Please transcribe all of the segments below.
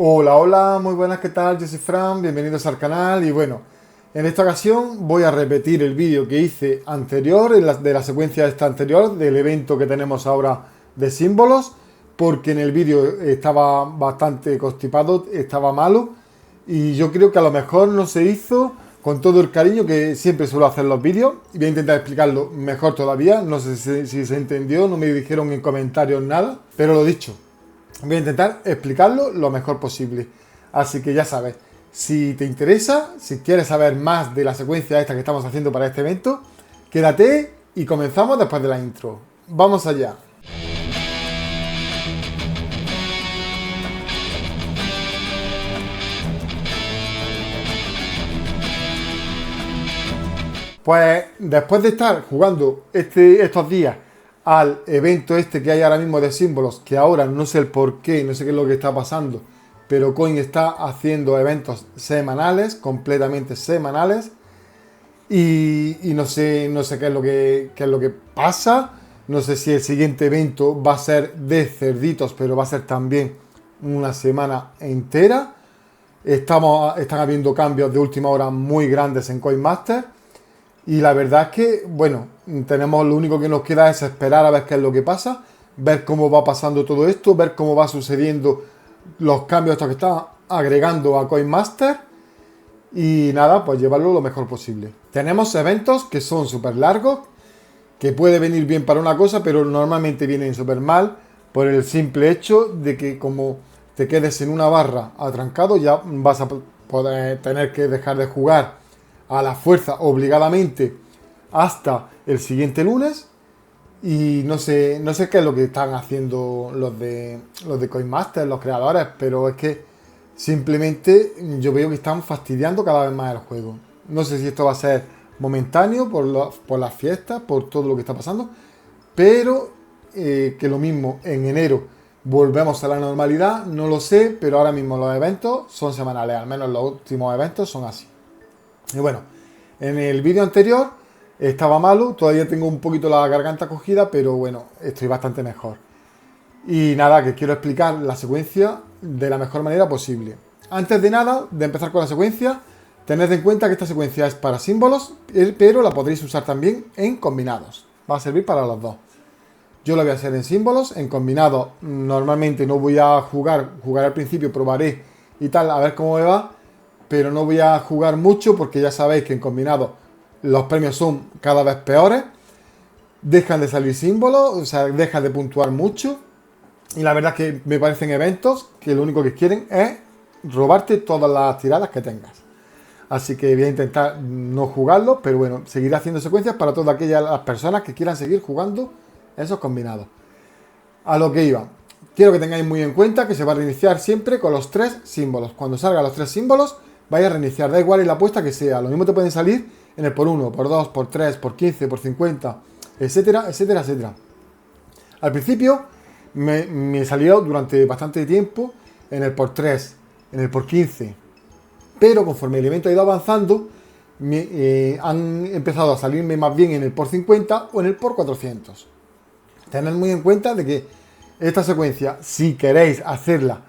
Hola, hola, muy buenas, ¿qué tal? Yo soy Fran, bienvenidos al canal y bueno, en esta ocasión voy a repetir el vídeo que hice anterior, de la secuencia esta anterior, del evento que tenemos ahora de símbolos, porque en el vídeo estaba bastante constipado, estaba malo y yo creo que a lo mejor no se hizo con todo el cariño que siempre suelo hacer los vídeos y voy a intentar explicarlo mejor todavía, no sé si se entendió, no me dijeron en comentarios nada, pero lo dicho. Voy a intentar explicarlo lo mejor posible. Así que ya sabes, si te interesa, si quieres saber más de la secuencia esta que estamos haciendo para este evento, quédate y comenzamos después de la intro. Vamos allá. Pues después de estar jugando estos días al evento este que hay ahora mismo de símbolos, que ahora no sé el por qué, no sé qué es lo que está pasando, pero Coin está haciendo eventos semanales, completamente semanales, y no sé qué es lo que pasa, no sé si el siguiente evento va a ser de cerditos, pero va a ser también una semana entera. Están habiendo cambios de última hora muy grandes en CoinMaster. Y la verdad es que, bueno, tenemos lo único que nos queda es esperar a ver qué es lo que pasa, ver cómo va pasando todo esto, ver cómo va sucediendo los cambios estos que están agregando a CoinMaster y nada, pues llevarlo lo mejor posible. Tenemos eventos que son súper largos, que puede venir bien para una cosa, pero normalmente vienen súper mal por el simple hecho de que como te quedes en una barra atrancado, ya vas a poder tener que dejar de jugar a la fuerza obligadamente hasta el siguiente lunes. Y no sé qué es lo que están haciendo los de CoinMaster, los creadores, pero es que simplemente yo veo que están fastidiando cada vez más el juego. No sé si esto va a ser momentáneo por las fiestas, por todo lo que está pasando, pero que lo mismo en enero volvemos a la normalidad, no lo sé, pero ahora mismo los eventos son semanales, al menos los últimos eventos son así. Y bueno, en el vídeo anterior estaba malo, todavía tengo un poquito la garganta cogida, pero bueno, estoy bastante mejor. Y nada, que quiero explicar la secuencia de la mejor manera posible. Antes de nada, de empezar con la secuencia, tened en cuenta que esta secuencia es para símbolos, pero la podréis usar también en combinados. Va a servir para los dos. Yo lo voy a hacer en símbolos, en combinados normalmente no voy a jugar al principio, probaré y tal, a ver cómo me va, pero no voy a jugar mucho porque ya sabéis que en combinado los premios son cada vez peores, dejan de salir símbolos, o sea, dejan de puntuar mucho y la verdad es que me parecen eventos que lo único que quieren es robarte todas las tiradas que tengas. Así que voy a intentar no jugarlo, pero bueno, seguiré haciendo secuencias para todas aquellas las personas que quieran seguir jugando esos combinados. A lo que iba. Quiero que tengáis muy en cuenta que se va a reiniciar siempre con los tres símbolos. Cuando salgan los tres símbolos, vais a reiniciar. Da igual en la apuesta que sea. Lo mismo te pueden salir en el por 1, por 2, por 3, por 15, por 50, etcétera, etcétera, etcétera. Al principio me salió durante bastante tiempo en el por 3, en el por 15. Pero conforme el evento ha ido avanzando, han empezado a salirme más bien en el por 50 o en el por 400. Tened muy en cuenta de que esta secuencia, si queréis hacerla,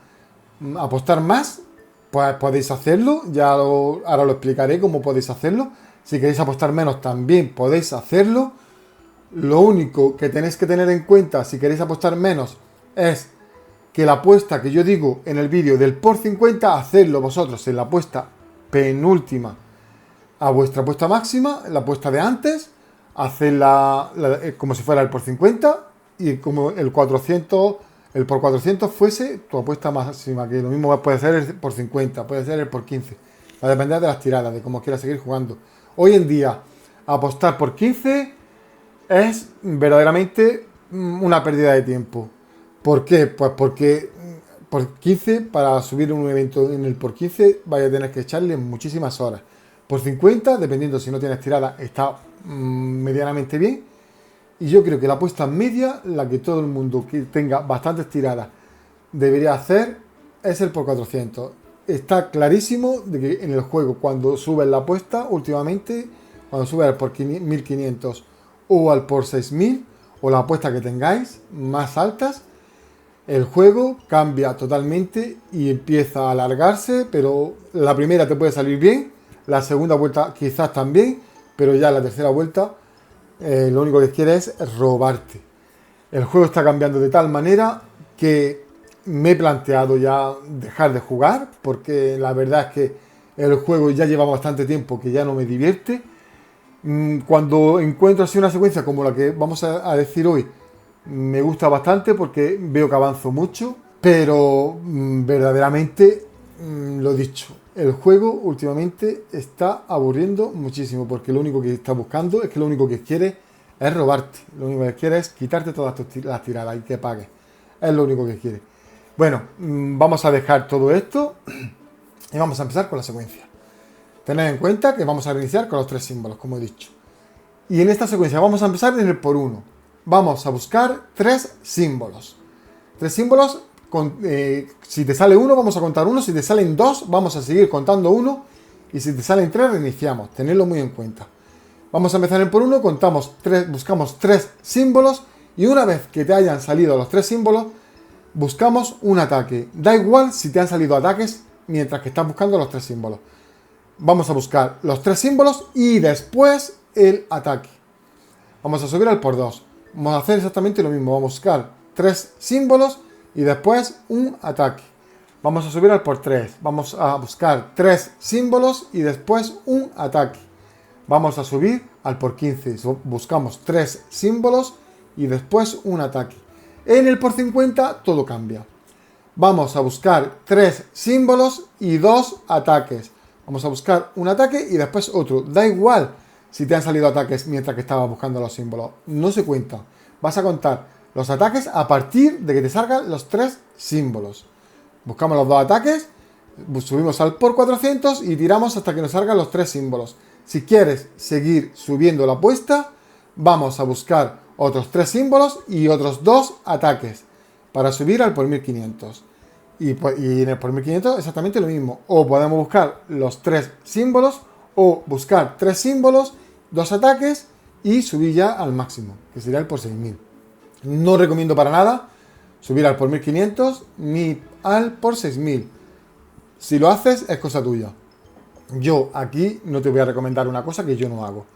apostar más, pues podéis hacerlo. Ahora lo explicaré cómo podéis hacerlo. Si queréis apostar menos, también podéis hacerlo. Lo único que tenéis que tener en cuenta si queréis apostar menos es que la apuesta que yo digo en el vídeo del por 50, hacedlo vosotros en la apuesta penúltima a vuestra apuesta máxima, la apuesta de antes, hacedla como si fuera el por 50 y como el 400, el por 400 fuese tu apuesta máxima, que lo mismo puede ser el por 50, puede ser el por 15. Va a depender de las tiradas, de cómo quieras seguir jugando. Hoy en día, apostar por 15 es verdaderamente una pérdida de tiempo. ¿Por qué? Pues porque por 15, para subir un evento en el por 15, vais a tener que echarle muchísimas horas. Por 50, dependiendo si no tienes tirada, está medianamente bien. Y yo creo que la apuesta media, la que todo el mundo que tenga bastantes tiradas debería hacer, es el por 400. Está clarísimo de que en el juego, cuando subes la apuesta, últimamente, cuando subes al por 1500 o al por 6000, o la apuesta que tengáis más altas, el juego cambia totalmente y empieza a alargarse, pero la primera te puede salir bien, la segunda vuelta quizás también, pero ya la tercera vuelta lo único que quiere es robarte. El juego está cambiando de tal manera que me he planteado ya dejar de jugar, porque la verdad es que el juego ya lleva bastante tiempo que ya no me divierte. Cuando encuentro así una secuencia como la que vamos a decir hoy, me gusta bastante porque veo que avanzo mucho, pero verdaderamente, lo dicho, el juego últimamente está aburriendo muchísimo, porque lo único que está buscando es que lo único que quiere es robarte, lo único que quiere es quitarte todas las tiradas y que pagues, es lo único que quiere. Bueno, vamos a dejar todo esto y vamos a empezar con la secuencia. Tened en cuenta que vamos a reiniciar con los 3 símbolos, como he dicho. Y en esta secuencia vamos a empezar en el por 1. Vamos a buscar 3 símbolos. 3 símbolos, si te sale 1 vamos a contar 1, si te salen 2 vamos a seguir contando 1 y si te salen 3 reiniciamos, tenedlo muy en cuenta. Vamos a empezar en por 1, buscamos 3 símbolos y una vez que te hayan salido los 3 símbolos, buscamos un ataque. Da igual si te han salido ataques mientras que estás buscando los 3 símbolos. Vamos a buscar los 3 símbolos y después el ataque. Vamos a subir al por 2. Vamos a hacer exactamente lo mismo. Vamos a buscar 3 símbolos y después un ataque. Vamos a subir al por 3. Vamos a buscar 3 símbolos y después un ataque. Vamos a subir al por 15. Buscamos 3 símbolos y después un ataque. En el por 50 todo cambia. Vamos a buscar 3 símbolos y 2 ataques. Vamos a buscar un ataque y después otro. Da igual si te han salido ataques mientras que estabas buscando los símbolos. No se cuenta. Vas a contar los ataques a partir de que te salgan los 3 símbolos. Buscamos los 2 ataques, subimos al por 400 y tiramos hasta que nos salgan los 3 símbolos. Si quieres seguir subiendo la apuesta, vamos a buscar otros 3 símbolos y otros 2 ataques para subir al por 1500. Y en el por 1500 exactamente lo mismo. O podemos buscar los 3 símbolos o buscar 3 símbolos, 2 ataques y subir ya al máximo, que sería el por 6000. No recomiendo para nada subir al por 1500 ni al por 6000. Si lo haces es cosa tuya. Yo aquí no te voy a recomendar una cosa que yo no hago.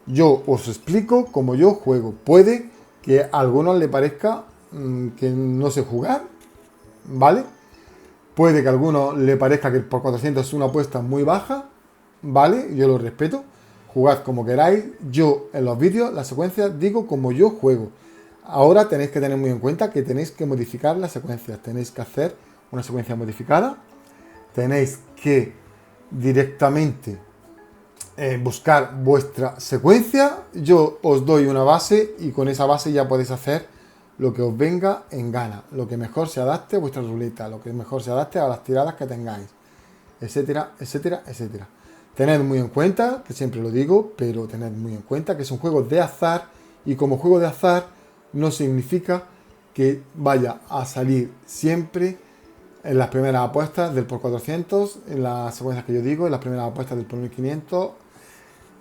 Yo os explico cómo yo juego. Puede que a algunos le parezca que no sé jugar, ¿vale? Puede que a algunos le parezca que el por 400 es una apuesta muy baja, ¿vale? Yo lo respeto. Jugad como queráis. Yo en los vídeos, las secuencias, digo como yo juego. Ahora tenéis que tener muy en cuenta que tenéis que modificar las secuencias. Tenéis que hacer una secuencia modificada. Tenéis que directamente buscar vuestra secuencia. Yo os doy una base y con esa base ya podéis hacer lo que os venga en gana, lo que mejor se adapte a vuestra ruleta, lo que mejor se adapte a las tiradas que tengáis, etcétera, etcétera, etcétera. Tened muy en cuenta, que siempre lo digo, pero tened muy en cuenta que es un juego de azar y como juego de azar no significa que vaya a salir siempre en las primeras apuestas del por 400, en las secuencias que yo digo, en las primeras apuestas del por 1500,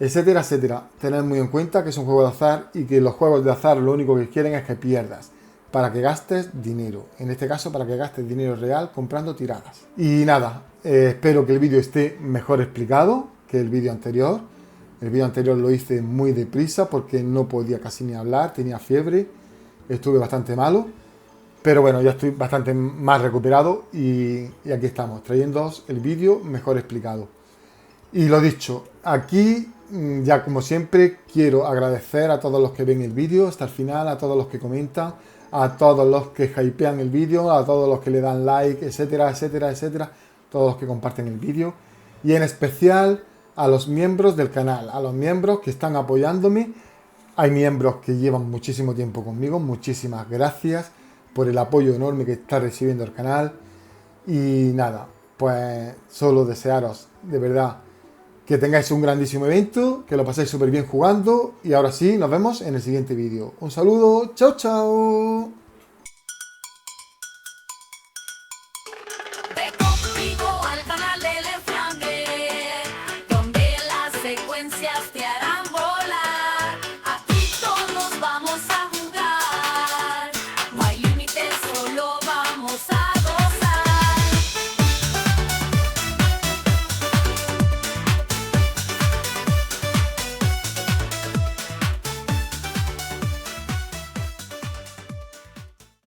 etcétera, etcétera. Tened muy en cuenta que es un juego de azar y que los juegos de azar lo único que quieren es que pierdas, para que gastes dinero. En este caso, para que gastes dinero real comprando tiradas. Y nada, espero que el vídeo esté mejor explicado que el vídeo anterior. El vídeo anterior lo hice muy deprisa porque no podía casi ni hablar, tenía fiebre, estuve bastante malo. Pero bueno, ya estoy bastante más recuperado y aquí estamos, trayéndoos el vídeo mejor explicado. Y lo dicho, aquí ya como siempre quiero agradecer a todos los que ven el vídeo hasta el final, a todos los que comentan, a todos los que hypean el vídeo, a todos los que le dan like, etcétera, etcétera, etcétera, todos los que comparten el vídeo y en especial a los miembros del canal, a los miembros que están apoyándome. Hay miembros que llevan muchísimo tiempo conmigo, muchísimas gracias por el apoyo enorme que está recibiendo el canal. Y nada, pues solo desearos de verdad que tengáis un grandísimo evento, que lo paséis súper bien jugando y ahora sí, nos vemos en el siguiente vídeo. Un saludo, chao chao.